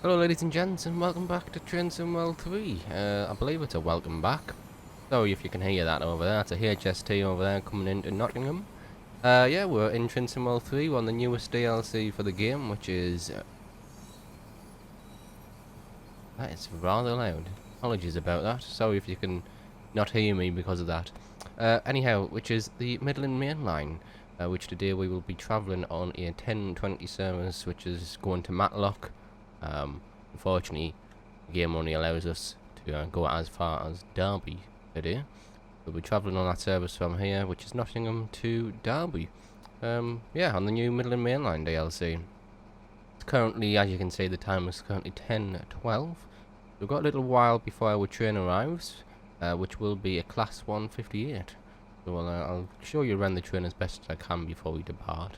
Hello ladies and gents, and welcome back to TSW3. I believe it's a welcome back. Sorry if you can hear that over there. It's a HST over there coming into Nottingham. Yeah, we're in TSW3. We're on the newest DLC for the game, which is... that is rather loud. Apologies about that. Sorry if you can not hear me because of that. Anyhow, which is the Midland Mainline, which today we will be travelling on a 1020 service, which is going to Matlock. Unfortunately, the game only allows us to go as far as Derby today. We'll be travelling on that service from here, which is Nottingham to Derby. Yeah, on the new Midland Mainline DLC. It's currently, as you can see, the time is currently 10:12. We've got a little while before our train arrives, which will be a Class 158. So I'll show you around the train as best as I can before we depart.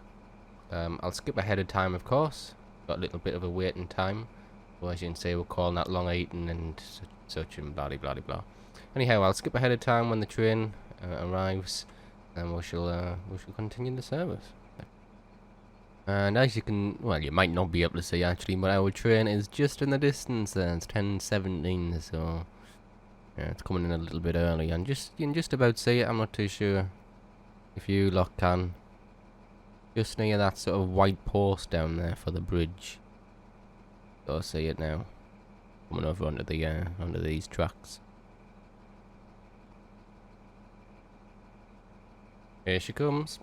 I'll skip ahead of time, of course. Got a little bit of a waiting time. So as you can see, we're calling that long eating and such and blah blah blah blah. Anyhow, I'll skip ahead of time when the train arrives, and we shall continue the service. And as you can, well, you might not be able to see actually, but our train is just in the distance there. It's 10:17, so yeah, it's coming in a little bit early. And you can just about see it. I'm not too sure if you lot can. Just near that sort of white post down there for the bridge. So I see it now. Coming over onto these tracks. Here she comes.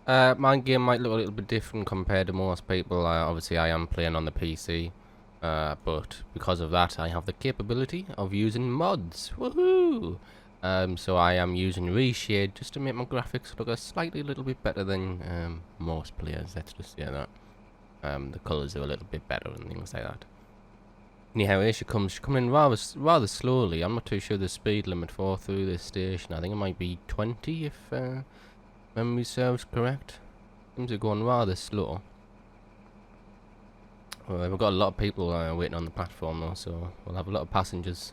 My game might look a little bit different compared to most people. Obviously I am playing on the PC. But because of that I have the capability of using mods. Woohoo! So I am using reshade just to make my graphics look a little bit better than most players. Let's just say that. The colours are a little bit better and things like that. Anyhow, here she comes. She's coming in rather slowly. I'm not too sure the speed limit for through this station. I think it might be 20 if memory serves correct. Seems to be going rather slow. We've got a lot of people waiting on the platform though, so we'll have a lot of passengers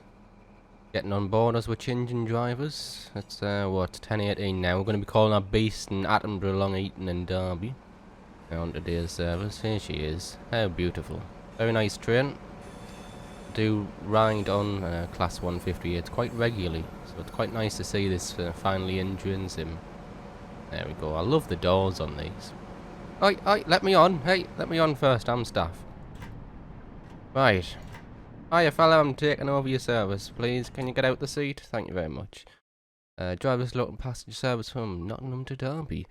getting on board as we're changing drivers. It's 10:18 now. We're going to be calling our Beast and Attenborough, Long Eaton and Derby on today's service. Here she is. How beautiful. Very nice train. Do ride on Class 158 quite regularly, so it's quite nice to see this finally in Sim. There we go. I love the doors on these. Oi, let me on. Hey, let me on first. I'm staff. Right. Hiya fella, I'm taking over your service, please. Can you get out the seat? Thank you very much. Driver's local passenger service from Nottingham to Derby.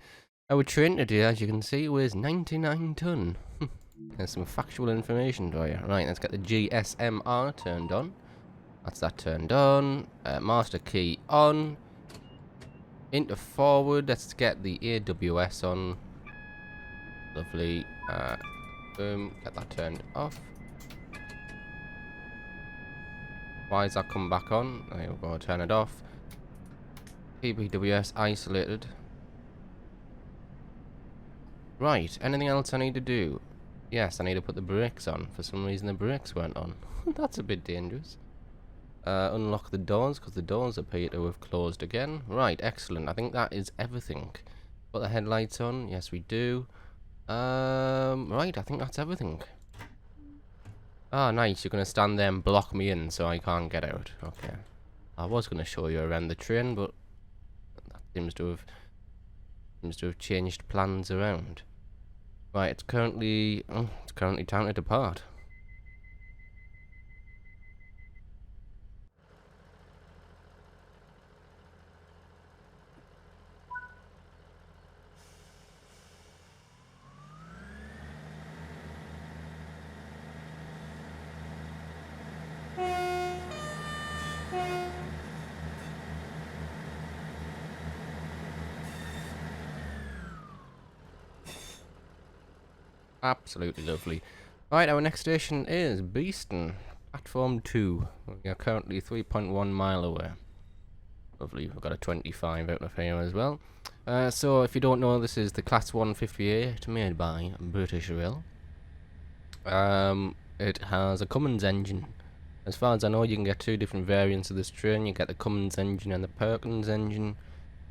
Our train today, as you can see, weighs 99 tonne. There's some factual information for you. Right, let's get the GSMR turned on. That's that turned on. Master key on. Into forward, let's get the AWS on. Lovely. Boom, get that turned off. Why does that come back on? There we go, turn it off. PBWS isolated. Right, anything else I need to do? Yes, I need to put the brakes on. For some reason the brakes weren't on. That's a bit dangerous. Unlock the doors, because the doors appear to have closed again. Right, excellent. I think that is everything. Put the headlights on. Yes, we do. Right, I think that's everything. Ah, nice. You're going to stand there and block me in so I can't get out. Okay. I was going to show you around the train, but that seems to have changed plans around. Right, it's currently time to depart. Absolutely lovely. Right, our next station is Beeston, platform 2. We are currently 3.1 mile away. Lovely, we've got a 25 out of here as well. So if you don't know, this is the Class 158 made by British Rail. It has a Cummins engine. As far as I know, you can get two different variants of this train. You get the Cummins engine and the Perkins engine.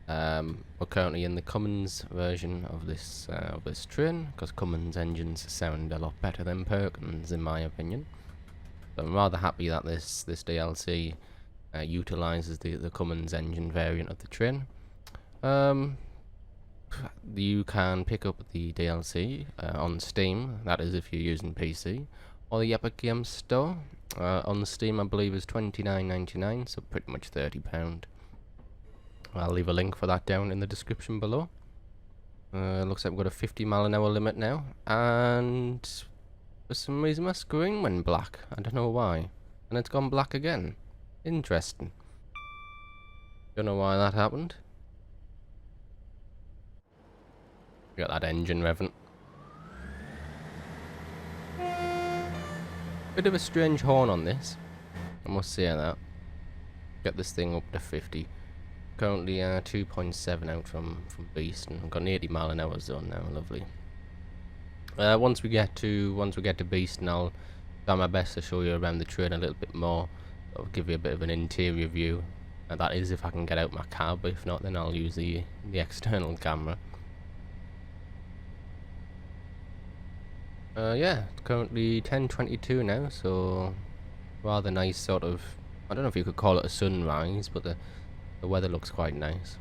We're currently in the Cummins version of this train, because Cummins engines sound a lot better than Perkins, in my opinion. So I'm rather happy that this DLC utilises the Cummins engine variant of the train. You can pick up the DLC on Steam, that is if you're using PC, or the Epic Games Store. On Steam I believe is £29.99, so pretty much £30. I'll leave a link for that down in the description below. Looks like we've got a 50-mile-an-hour limit now, and for some reason my screen went black, I don't know why, and it's gone black again. Interesting. Don't know why that happened. Got that engine revving. Bit of a strange horn on this, I must say that. Get this thing up to 50. Currently 2.7 out from Beast, and I've got an 80-mile-an-hour zone now. Lovely. Once we get to Beast, and I'll try my best to show you around the train a little bit more. I'll give you a bit of an interior view. And that is if I can get out my cab. If not, then I'll use the external camera. Yeah, it's currently 10:22 now, so rather nice sort of, I don't know if you could call it a sunrise, but the weather looks quite nice.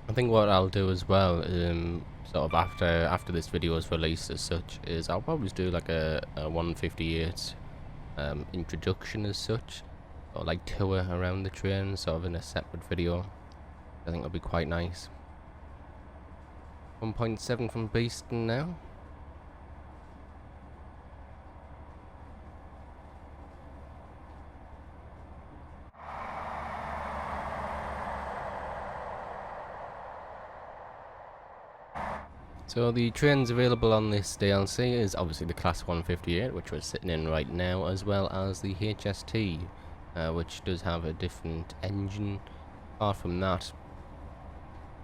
I think what I'll do as well, sort of after this video is released as such, is I'll probably do like a 158 introduction as such, or like tour around the train, sort of in a separate video. I think it'll be quite nice. 1.7 from Beeston now. So the trains available on this DLC is obviously the Class 158, which we're sitting in right now, as well as the HST, which does have a different engine. Apart from that,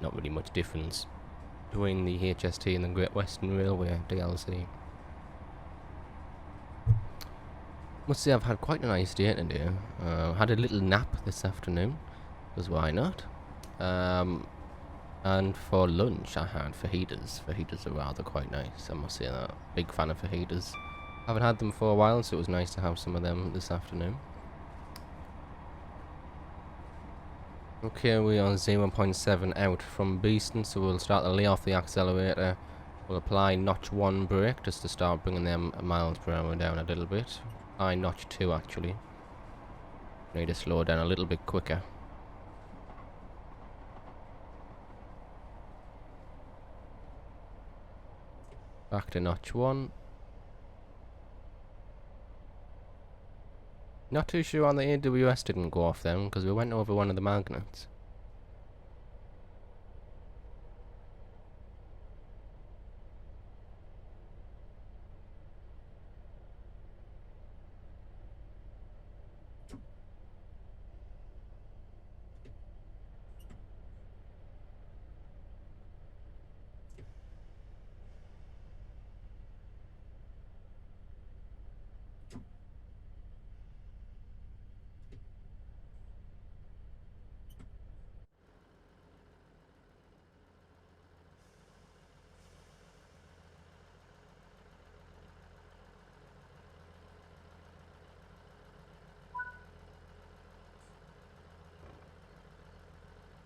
not really much difference between the HST and the Great Western Railway DLC. Must say I've had quite a nice day today. Had a little nap this afternoon, because why not? And for lunch I had fajitas. Fajitas are rather quite nice, I must say that. Big fan of fajitas. Haven't had them for a while, so it was nice to have some of them this afternoon. Okay, we are 0.7 out from Beeston, so we'll start to lay off the accelerator. We'll apply notch 1 brake just to start bringing them miles per hour down a little bit. Apply notch 2 actually. Need to slow down a little bit quicker. Back to notch 1. Not too sure on the AWS didn't go off then, because we went over one of the magnets.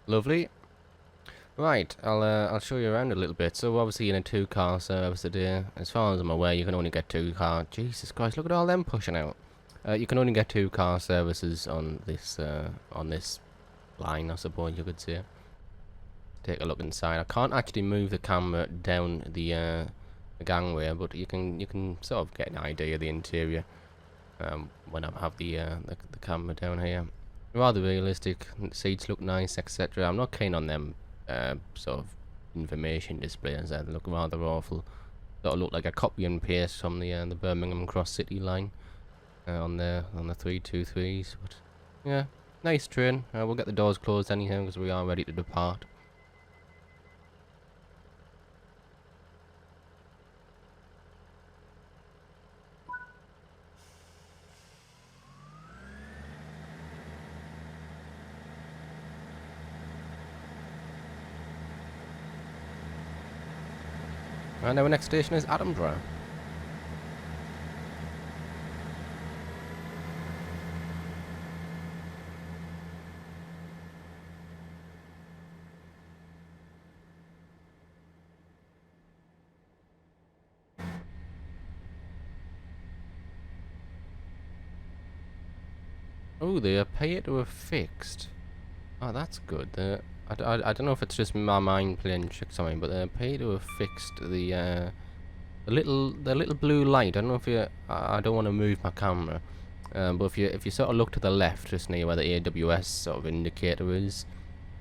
Lovely. Right, I'll show you around a little bit. So obviously in a 2-car service today, as far as I'm aware, you can only get 2-car. Jesus Christ, look at all them pushing out. You can only get 2-car services on this line, I suppose you could say. Take a look inside. I can't actually move the camera down the gangway, but you can sort of get an idea of the interior when I have the camera down here. Rather realistic. The seats look nice, etc. I'm not keen on them sort of information displays. They look rather awful. Sort of look like a copy and paste from the Birmingham Cross City line on the 323s. But yeah, nice train. We'll get the doors closed anyhow because we are ready to depart. And our next station is Adamsborough. Oh, they appear to have fixed. Oh, that's good. I don't know if it's just my mind playing tricks on me, but they appear to have fixed the little blue light. I don't know if you. I don't want to move my camera, but if you sort of look to the left, just near where the AWS sort of indicator is,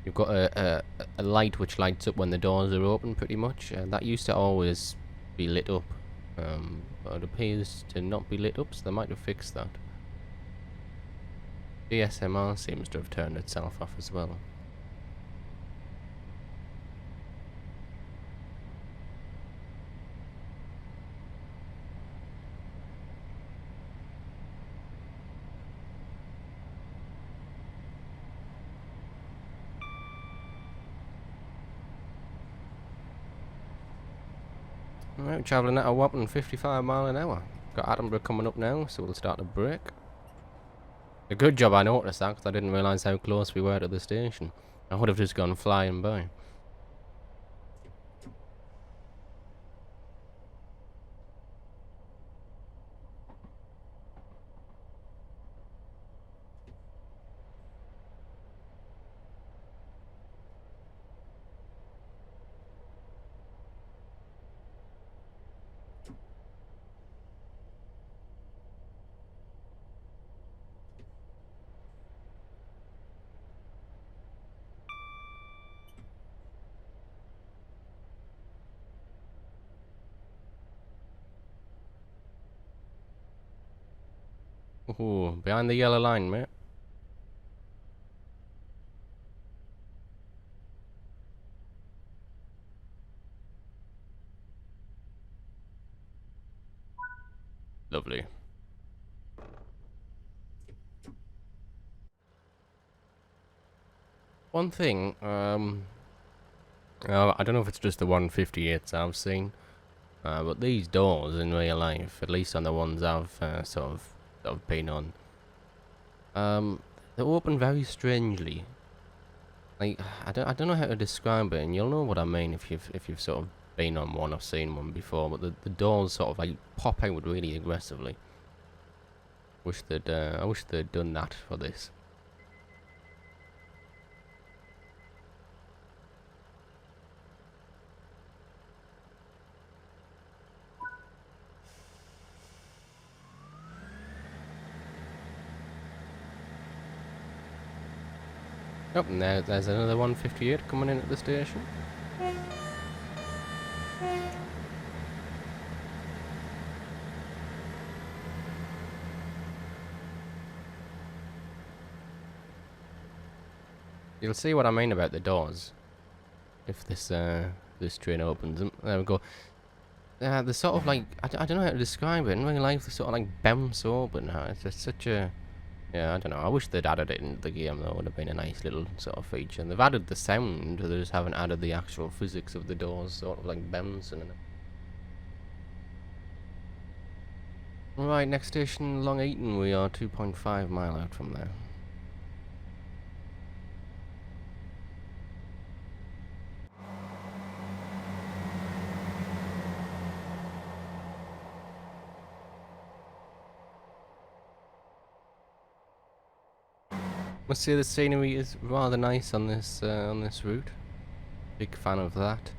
you've got a light which lights up when the doors are open, pretty much. That used to always be lit up, but it appears to not be lit up, so they might have fixed that. DSMR seems to have turned itself off as well. Right, travelling at a whopping 55 mile an hour. Got Edinburgh coming up now, so we'll start to brake. A good job I noticed that, because I didn't realise how close we were to the station. I would have just gone flying by. Ooh, behind the yellow line, mate. Lovely. One thing, I don't know if it's just the 158s I've seen, but these doors in real life, at least on the ones I've sort of been on, they open very strangely. Like I don't know how to describe it, and you'll know what I mean if you've sort of been on one or seen one before. But the doors sort of like pop out really aggressively. I wish they'd done that for this. Oh, and there's another 158 coming in at the station. You'll see what I mean about the doors if this train opens them. There we go. They're sort of like I don't know how to describe it. In real life, they sort of like bounce open. It's just such a yeah. I don't know. I wish they'd added it into the game though. It would have been a nice little sort of feature. And they've added the sound. They just haven't added the actual physics of the doors, sort of like bouncing. Right, next station, Long Eaton. We are 2.5 mile out from there. Must say the scenery is rather nice on this route. Big fan of that.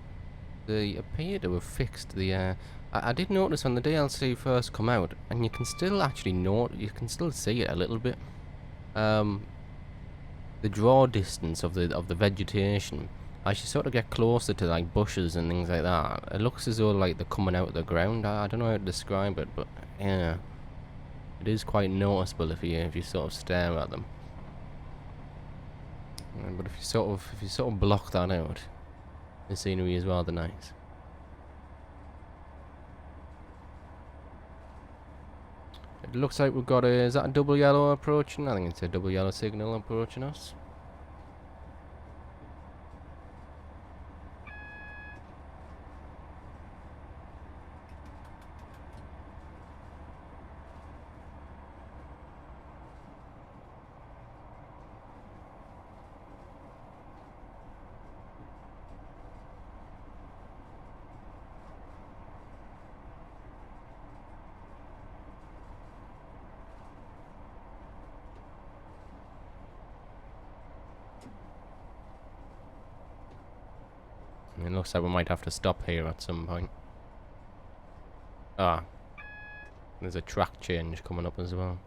They appear to have fixed the. I did notice when the DLC first come out, and you can still actually you can still see it a little bit. the draw distance of the vegetation, as you sort of get closer to like bushes and things like that, it looks as though like they're coming out of the ground. I don't know how to describe it, but yeah, it is quite noticeable if you sort of stare at them. But if you sort of block that out, the scenery is rather nice. It looks like we've got is that a double yellow approaching? I think it's a double yellow signal approaching us. It looks like we might have to stop here at some point. Ah, there's a track change coming up as well.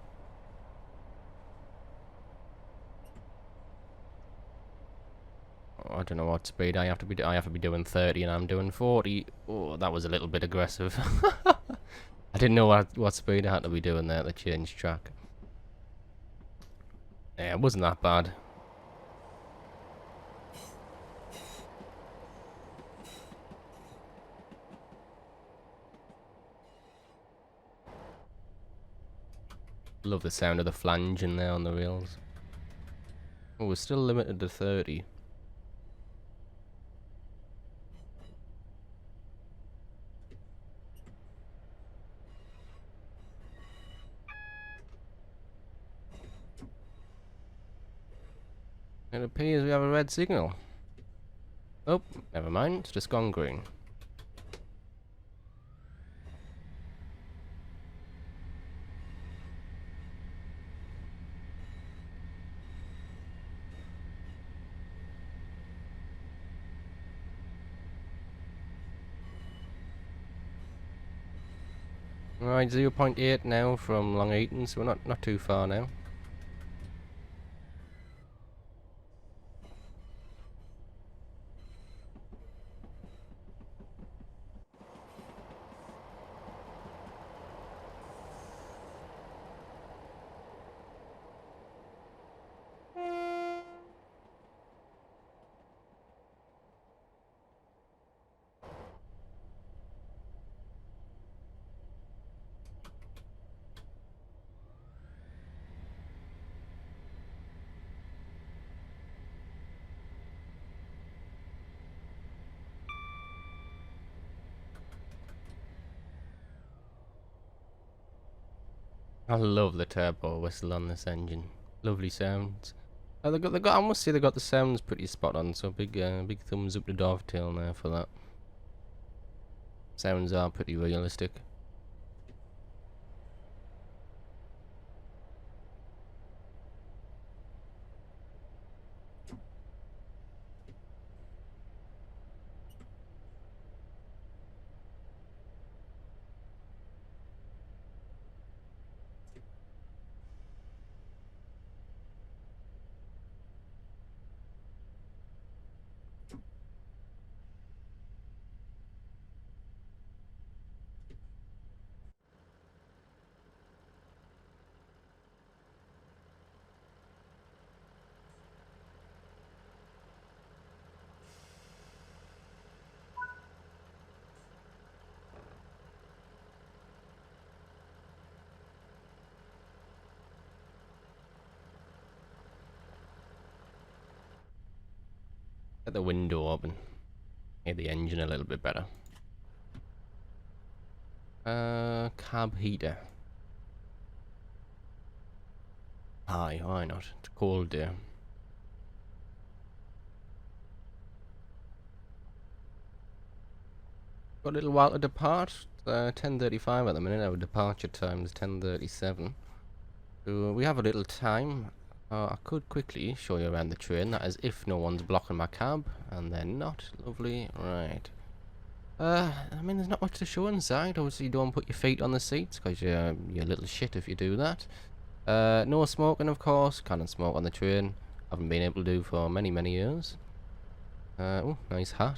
Oh, I don't know what speed I have to be doing 30 and I'm doing 40. Oh, that was a little bit aggressive. I didn't know what speed I had to be doing there to change track. Yeah, it wasn't that bad. Love the sound of the flange in there on the rails. Oh, we're still limited to 30. It appears we have a red signal. Oh, never mind, it's just gone green. Right, 0.8 now from Long Eaton, so we're not too far now. I love the turbo whistle on this engine. Lovely sounds. They got. I must say they got the sounds pretty spot on. So big thumbs up to Dovetail there for that. Sounds are pretty realistic. Get the window open. Hear the engine a little bit better. Cab heater. Aye, why not? It's a cold day. Got a little while to depart. 10:35 at the minute. Our departure time is 10:37. So we have a little time. I could quickly show you around the train. That is if no one's blocking my cab, and they're not. Lovely. Right. I mean, there's not much to show inside. Obviously, you don't put your feet on the seats because you're a little shit if you do that. No smoking, of course. Can't smoke on the train. Haven't been able to do for many, many years. Oh, nice hat.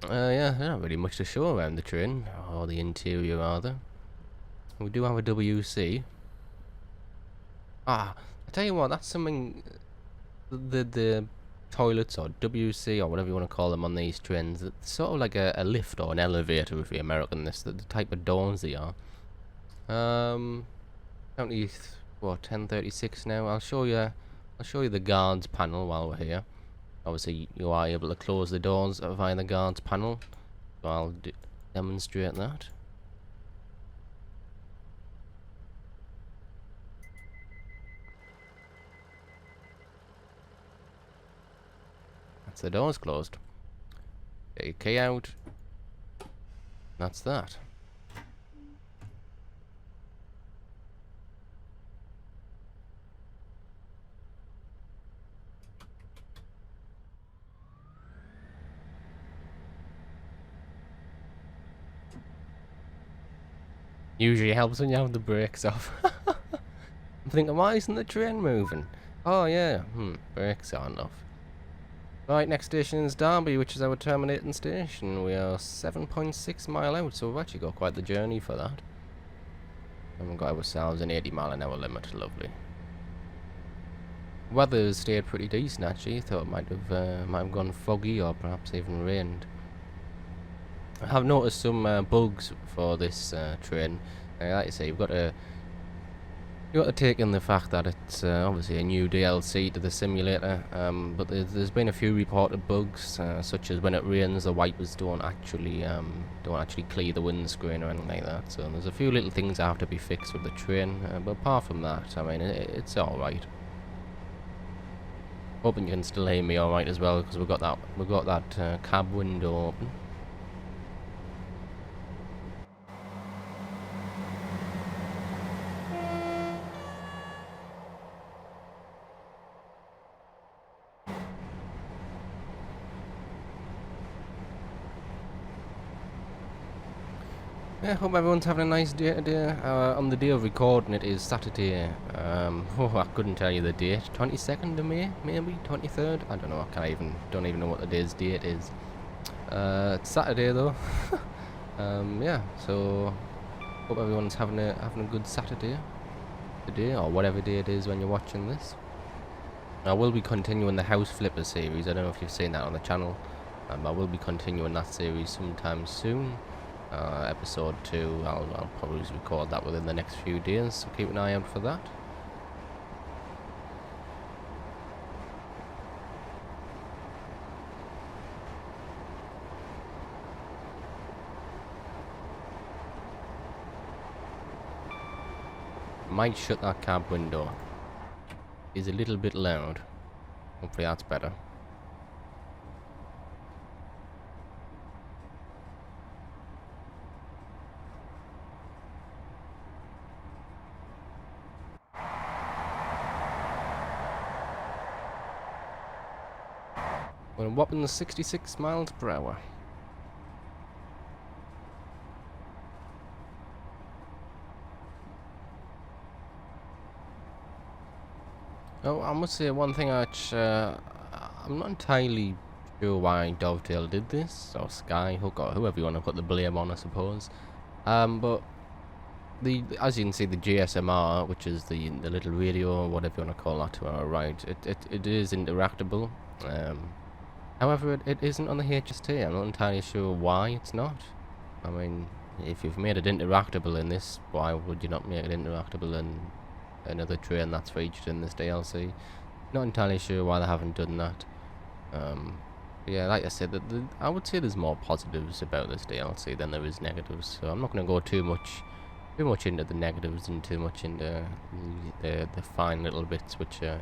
Yeah, there's not really much to show around the train, or the interior rather. We do have a WC. Ah, I tell you what, that's something. The toilets or WC or whatever you want to call them on these trains, it's sort of like a lift or an elevator if you're American. This the type of doors they are. Currently, what 10:36 now. I'll show you. I'll show you the guards panel while we're here. Obviously, you are able to close the doors via the guards panel, so I'll demonstrate that. That's the doors closed. Get your key out. That's that. Usually helps when you have the brakes off. I'm thinking, why isn't the train moving? Oh yeah, brakes aren't off. Right, next station is Derby, which is our terminating station. We are 7.6 mile out, so we've actually got quite the journey for that. And we've got ourselves an 80-mile-an-hour limit, lovely. Weather's stayed pretty decent actually. Thought it might have gone foggy or perhaps even rained. I have noticed some bugs for this train. Like I say, you've got to take in the fact that it's obviously a new DLC to the simulator. But there's been a few reported bugs, such as when it rains, the wipers don't actually clear the windscreen or anything like that. So there's a few little things that have to be fixed with the train. But apart from that, I mean, it's all right. Hoping you can still hear me all right as well, because we've got that cab window open. Yeah, hope everyone's having a nice day today. On the day of recording, it is Saturday. I couldn't tell you the date. 22nd of May, maybe 23rd. I don't know. Don't even know what the day's date is. It's Saturday though. Yeah. So hope everyone's having a good Saturday today, or whatever day it is when you're watching this. I will be continuing the House Flipper series. I don't know if you've seen that on the channel. I will be continuing that series sometime soon. Episode 2, I'll probably record that within the next few days, so keep an eye out for that. Might shut that cab window. It's a little bit loud. Hopefully that's better. We're whopping the 66 miles per hour. Oh, I must say one thing which I'm not entirely sure why Dovetail did this, or Skyhook, or whoever you want to put the blame on, I suppose. But as you can see, the GSMR, which is the little radio, or whatever you want to call that, to our right, it is interactable. However, it isn't on the HST. I'm not entirely sure why it's not. I mean, if you've made it interactable in this, why would you not make it interactable in another train that's featured in this DLC? Not entirely sure why they haven't done that. Yeah, like I said, I would say there's more positives about this DLC than there is negatives. So I'm not going to go too much into the negatives and too much into the fine little bits which are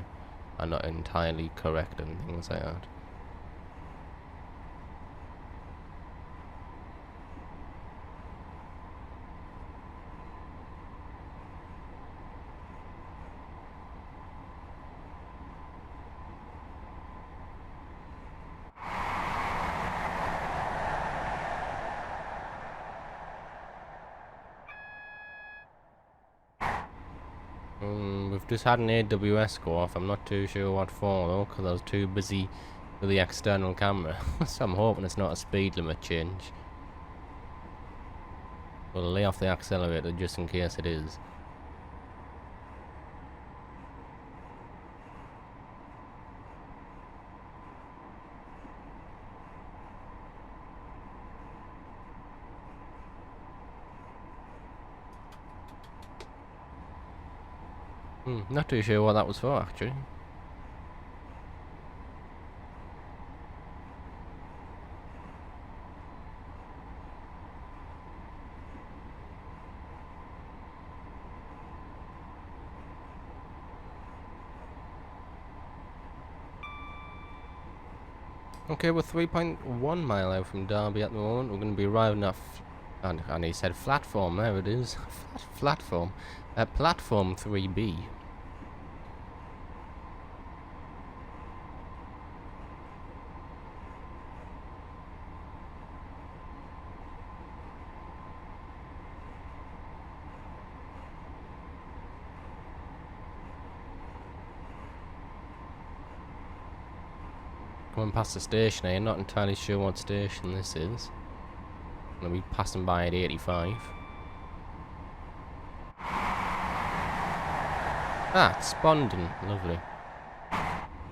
not entirely correct and things like that. We've just had an AWS go off. I'm not too sure what for though, because I was too busy with the external camera. So I'm hoping it's not a speed limit change. We'll lay off the accelerator just in case it is. Not too sure what that was for actually. Okay, we're 3.1 mile out from Derby at the moment. We're going to be arriving at, and he said platform, there it is. Platform. Platform 3B. Coming past the station here, not entirely sure what station this is. I'm going to be passing by at 85. Ah, it's Spondon. Lovely.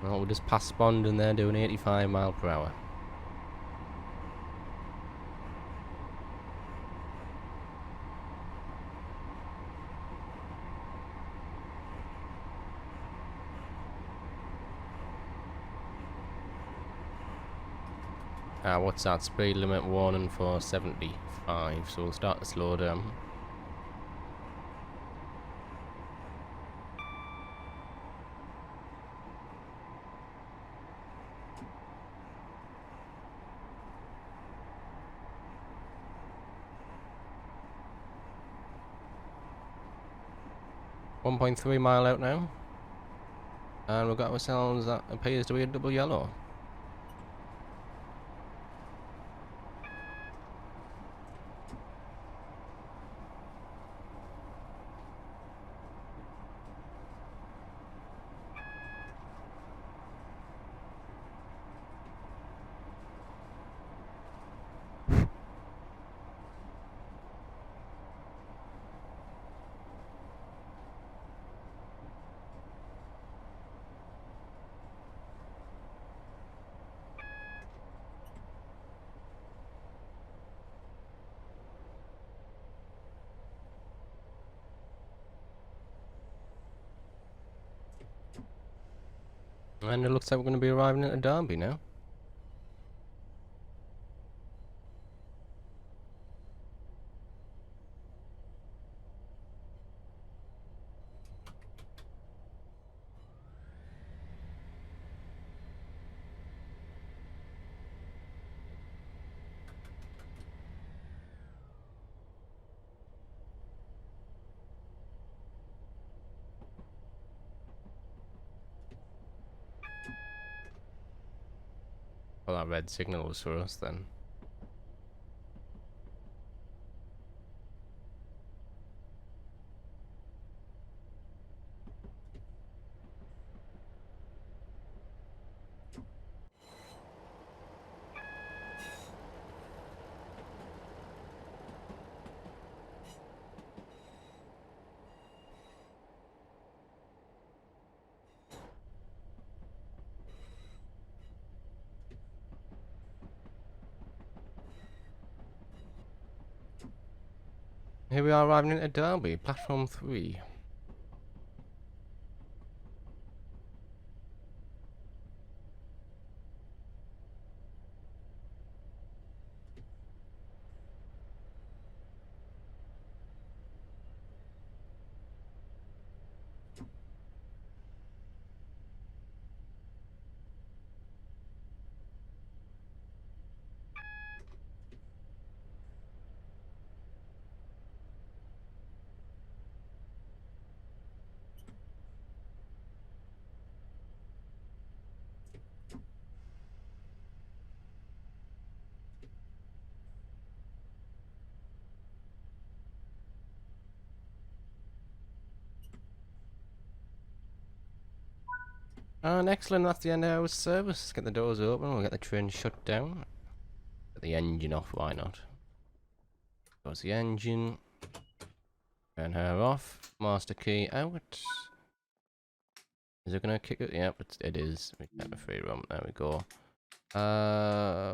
Well, we'll just pass Spondon there doing 85 mile per hour. What's that? Speed limit warning for 75, so we'll start to slow down. .3 mile out now. And we've got ourselves that appears to be a double yellow. And it looks like we're going to be arriving at Derby now. Well, that red signal was for us then. Here we are arriving at Derby, platform 3. And excellent, that's the end of our service. Let's get the doors open, we'll get the train shut down. Get the engine off, why not? Goes the engine. Turn her off. Master key out. Is it gonna kick it? Yep, it is. We get the free room, there we go.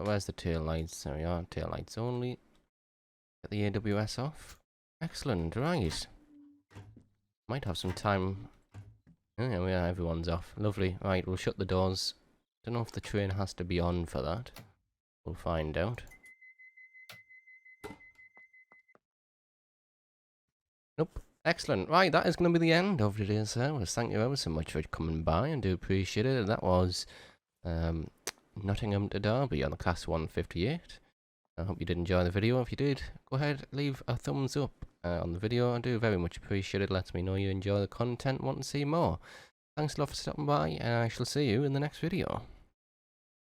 Where's the tail lights? There we are, tail lights only. Get the AWS off. Excellent, right. Might have some time. Oh, yeah, we are, everyone's off. Lovely. Right, we'll shut the doors. Don't know if the train has to be on for that. We'll find out. Nope. Excellent. Right, that is going to be the end of today's service. Thank you ever so much for coming by. I do appreciate it. That was Nottingham to Derby on the Class 158. I hope you did enjoy the video. If you did, go ahead, leave a thumbs up on the video. I do very much appreciate it. Lets me know you enjoy the content, want to see more. Thanks a lot for stopping by, and I shall see you in the next video.